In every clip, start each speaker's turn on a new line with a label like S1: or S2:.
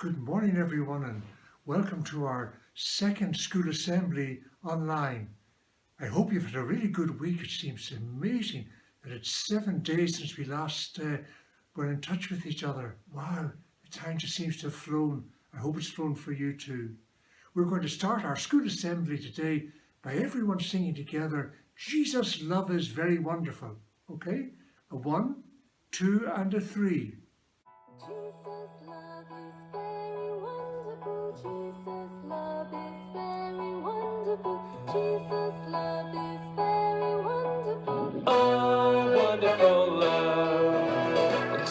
S1: Good morning, everyone, and welcome to our second school assembly online. I hope you've had a really good week. It seems amazing that it's 7 days since we last were in touch with each other. Wow, the time just seems to have flown. I hope it's flown for you too. We're going to start our school assembly today by everyone singing together, Jesus' love is very wonderful. Okay? A 1, 2, and a 3.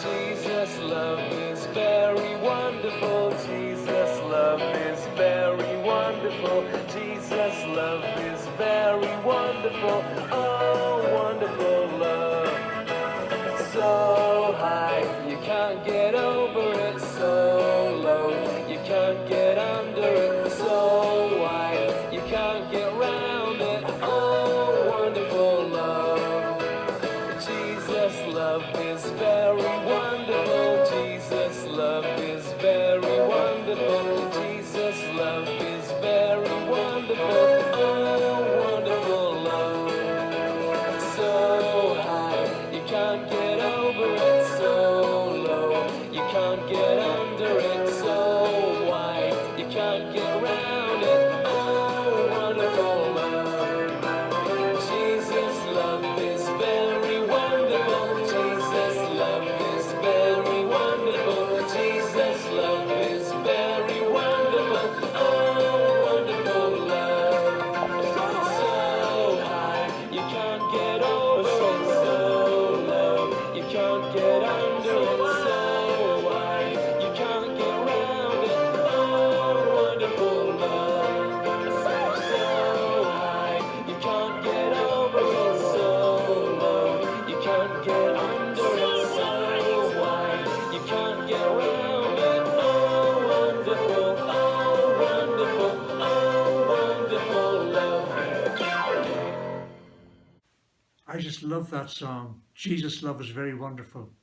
S2: Jesus' love is very wonderful. Jesus' love is very wonderful. Jesus' love is very wonderful.
S3: Oh, wonderful love. Jesus' love is very wonderful. Jesus' love is very wonderful. Jesus' love is very wonderful. Oh, wonderful love. So high, you can't get over it. So low, you can't get under it. So wide, you can't get round it. Oh, wonderful love. Jesus' love is very wonderful. Jesus' love is very wonderful. Jesus' love is very wonderful. Oh, wonderful love. So high, you can't get over it. So low, you can't get under it. So wide, you can't get round it. Oh, wonderful love. Jesus' love is very wonderful. Jesus' love is very wonderful. Jesus' love is very wonderful. Oh, wonderful love. So high, you can't get over it. So low, you can't get under it. So wide, you can't get round it. Oh, wonderful love. So high, you can't get over it. So low, you can't get under it. So wide, you can't get round it. Oh, wonderful, oh, wonderful, oh, wonderful love.
S1: I just love that song. Jesus' love is very wonderful.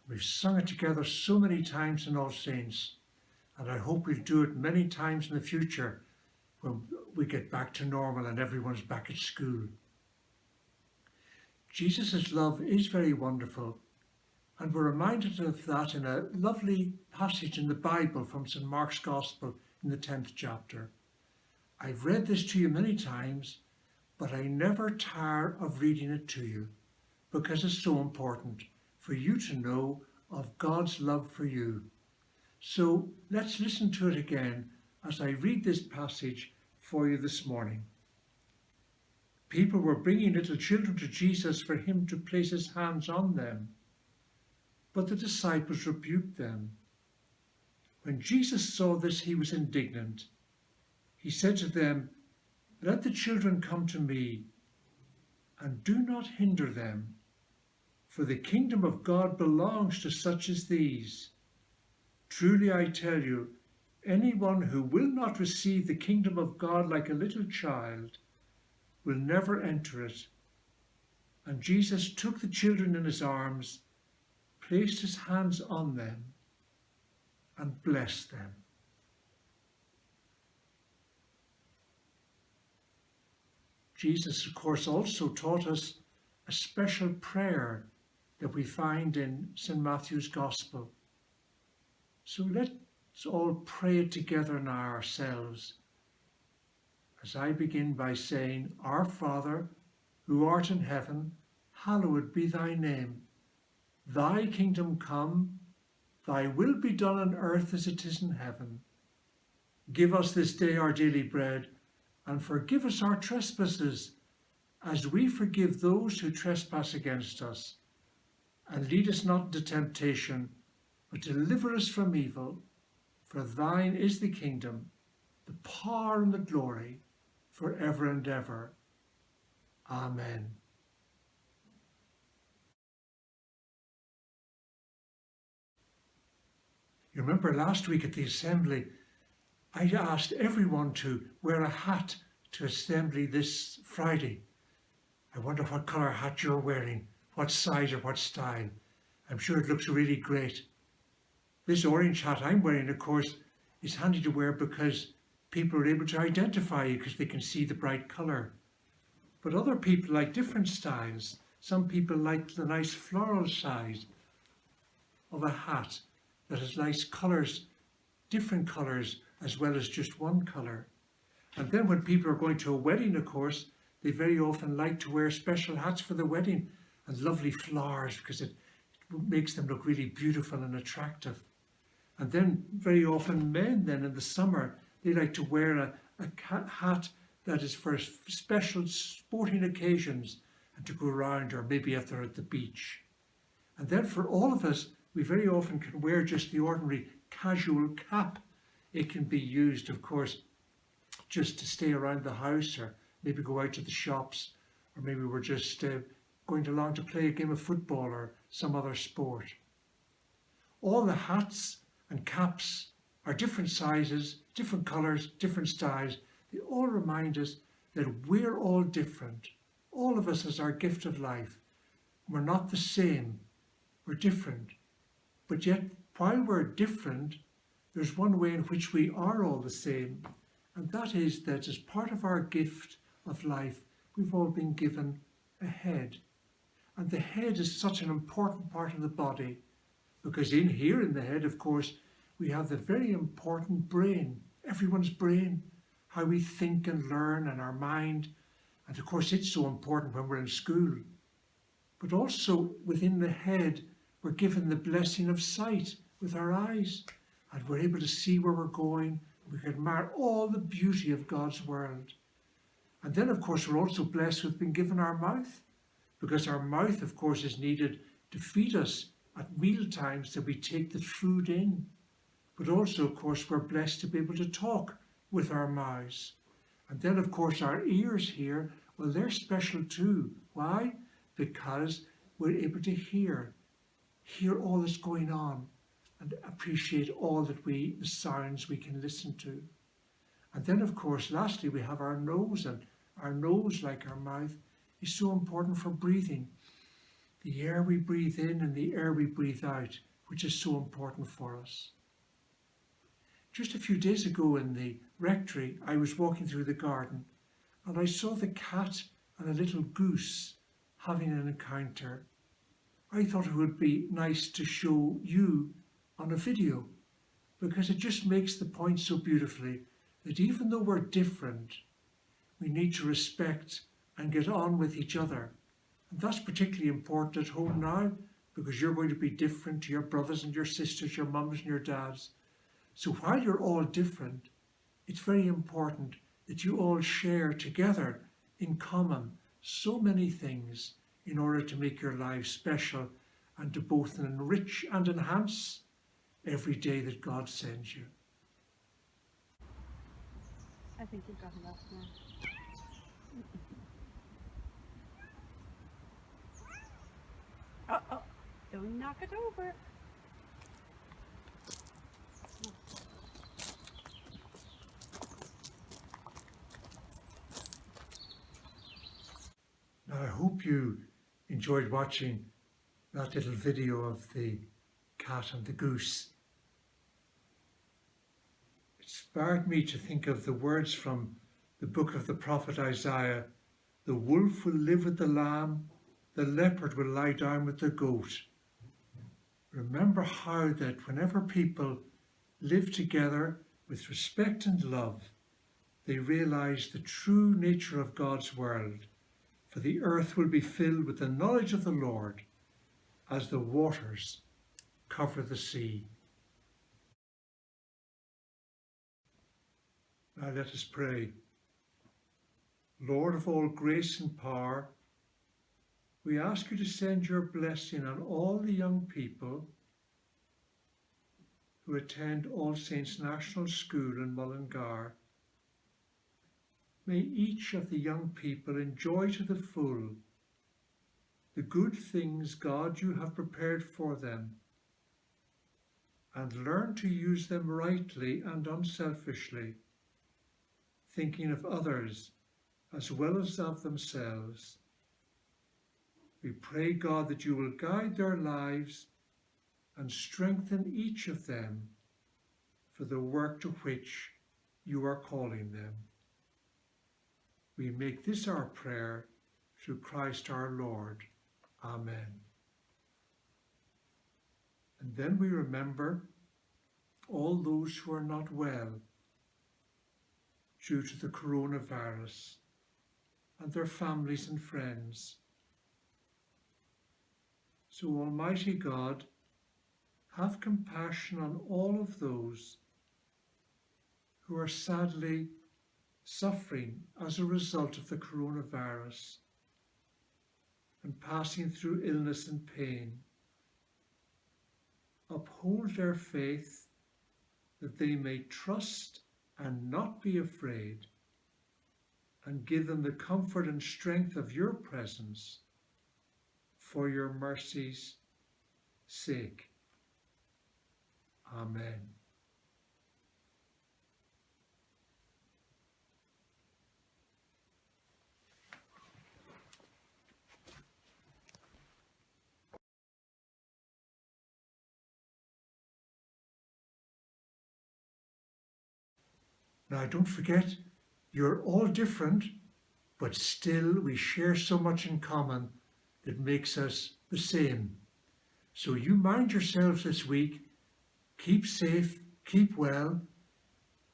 S1: We've sung it together so many times in All Saints, and I hope we'll do it many times in the future when we get back to normal and everyone's back at school. Jesus' love is very wonderful, and we're reminded of that in a lovely passage in the Bible from St. Mark's Gospel in the 10th chapter. I've read this to you many times, but I never tire of reading it to you because it's so important for you to know of God's love for you. So let's listen to it again as I read this passage for you this morning. People were bringing little children to Jesus for him to place his hands on them, but the disciples rebuked them. When Jesus saw this, he was indignant. He said to them, "Let the children come to me, and do not hinder them, for the kingdom of God belongs to such as these. Truly I tell you, anyone who will not receive the kingdom of God like a little child will never enter it." And Jesus took the children in his arms, placed his hands on them, and blessed them. Jesus, of course, also taught us a special prayer that we find in St. Matthew's Gospel. So let's all pray it together now ourselves, as I begin by saying, "Our Father, who art in heaven, hallowed be thy name. Thy kingdom come, thy will be done on earth as it is in heaven. Give us this day our daily bread, and forgive us our trespasses, as we forgive those who trespass against us. And lead us not into temptation, but deliver us from evil. For thine is the kingdom, the power and the glory, for ever and ever. Amen." You remember last week at the assembly, I asked everyone to wear a hat to assembly this Friday. I wonder what colour hat you're wearing, what size or what style. I'm sure it looks really great. This orange hat I'm wearing, of course, is handy to wear because people are able to identify you because they can see the bright colour. But other people like different styles. Some people like the nice floral side of a hat that has nice colours, different colours, as well as just one colour. And then when people are going to a wedding, of course, they very often like to wear special hats for the wedding and lovely flowers because it makes them look really beautiful and attractive. And then very often men then in the summer, they like to wear a hat that is for special sporting occasions and to go around, or maybe if they're at the beach. And then for all of us, we very often can wear just the ordinary casual cap. It can be used, of course, just to stay around the house, or maybe go out to the shops, or maybe we're just going along to play a game of football or some other sport. All the hats and caps are different sizes, different colours, different styles. They all remind us that we're all different. All of us has our gift of life. We're not the same. We're different. But yet, while we're different, there's one way in which we are all the same. And that is that as part of our gift of life, we've all been given a head. And the head is such an important part of the body, because in here in the head, of course, we have the very important brain, everyone's brain, how we think and learn, and our mind. And of course, it's so important when we're in school. But also within the head, we're given the blessing of sight with our eyes, and we're able to see where we're going. We can admire all the beauty of God's world. And then, of course, we're also blessed with being given our mouth, because our mouth, of course, is needed to feed us at meal times, that we take the food in. But also, of course, we're blessed to be able to talk with our mouths. And then, of course, our ears here, well, they're special too. Why? Because we're able to hear all that's going on, and appreciate all the sounds we can listen to. And then, of course, lastly, we have our nose, and our nose, like our mouth, is so important for breathing. The air we breathe in and the air we breathe out, which is so important for us. Just a few days ago in the rectory, I was walking through the garden and I saw the cat and a little goose having an encounter. I thought it would be nice to show you on a video, because it just makes the point so beautifully that even though we're different, we need to respect and get on with each other. And that's particularly important at home now, because you're going to be different to your brothers and your sisters, your mums and your dads. So while you're all different, it's very important that you all share together in common so many things in order to make your lives special and to both enrich and enhance every day that God sends you.
S4: I think you've got enough now. Oh, don't knock it over.
S1: Now, I hope you enjoyed watching that little video of the cat and the goose. It inspired me to think of the words from the book of the prophet Isaiah. The wolf will live with the lamb, the leopard will lie down with the goat. Remember how that whenever people live together with respect and love, they realize the true nature of God's world. For the earth will be filled with the knowledge of the Lord as the waters cover the sea. Now let us pray. Lord of all grace and power, we ask you to send your blessing on all the young people who attend All Saints National School in Mullingar. May each of the young people enjoy to the full the good things, God, you have prepared for them, and learn to use them rightly and unselfishly, thinking of others as well as of themselves. We pray, God, that you will guide their lives and strengthen each of them for the work to which you are calling them. We make this our prayer through Christ our Lord. Amen. And then we remember all those who are not well due to the coronavirus and their families and friends. So, Almighty God, have compassion on all of those who are sadly suffering as a result of the coronavirus and passing through illness and pain. Uphold their faith that they may trust and not be afraid, and give them the comfort and strength of your presence for your mercy's sake. Amen. Now, don't forget, you're all different, but still we share so much in common that makes us the same. So you mind yourselves this week, keep safe, keep well,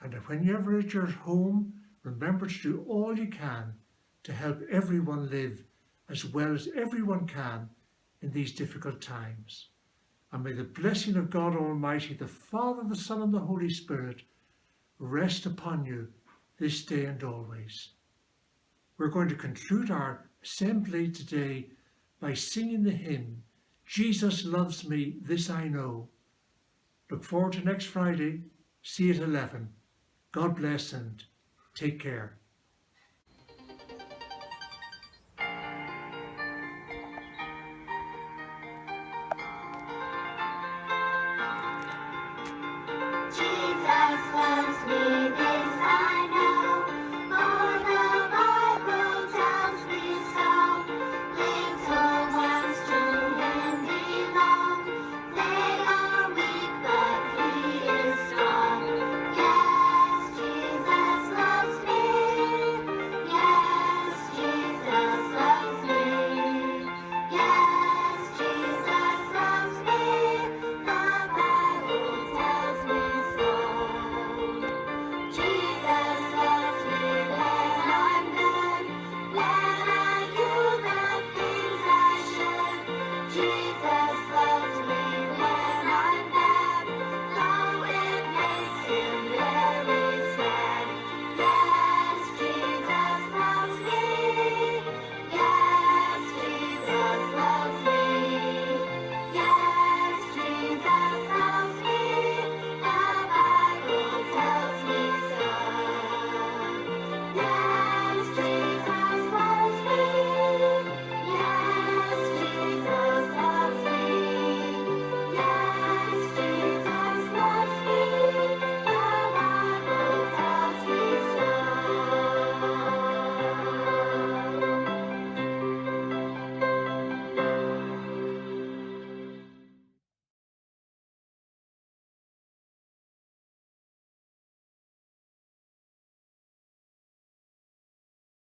S1: and whenever at your home, remember to do all you can to help everyone live as well as everyone can in these difficult times. And may the blessing of God Almighty, the Father, the Son, and the Holy Spirit rest upon you this day and always. We're going to conclude our assembly today by singing the hymn, Jesus Loves Me, This I Know. Look forward to next Friday. See you at 11. God bless and take care.